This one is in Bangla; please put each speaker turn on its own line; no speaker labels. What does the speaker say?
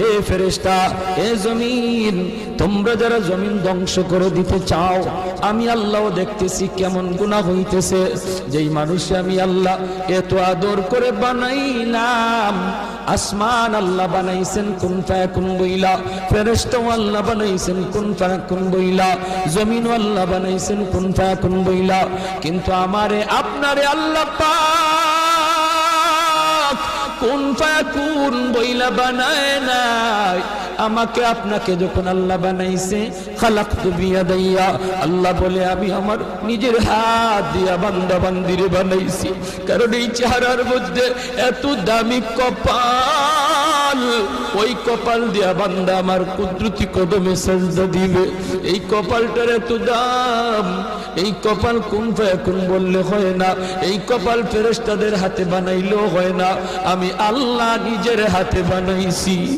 এ ফেরেশতা, এ জমিন, তোমরা যারা জমিন ধ্বংস করে দিতে চাও, আমি আল্লাহও দেখতেছি কেমন গুনাহ হইতেছে। যেই মানুষ আমি আল্লাহ এত আদর করে বানাইলাম, আসমান আল্লাহ বানাইছেন কুন ফায়াকুন বইলা, ফেরেশতা আল্লাহ বানাইছেন কুন ফায়াকুন বইলা, জমিন আল্লাহ বানাইছেন কুন ফায়াকুন বইলা, কিন্তু আমারে আপনারে আল্লাহ পাক কুন ফায়াকুন বইলা বানায় নাই। আমাকে আপনাকে যখন আল্লাহ বানাইছে, খালাকতু বিয়াদাইয়া, আল্লাহ বলে আমি আমার নিজের হাত দিয়া বান্দা বান্দিরে বানাইছি। কারণ এই চেহারার মধ্যে এত দামি কপাল, ওই কপাল দিয়া বান্দা আমার কুদরতি কদমে সাজদা দিবে। এই কপালটার এত দাম, এই কপাল কুন ফায়াকুন বললে হয় না, এই কপাল ফেরেশতাদের হাতে বানাইলেও হয় না, আমি আল্লাহ নিজের হাতে বানাইছি।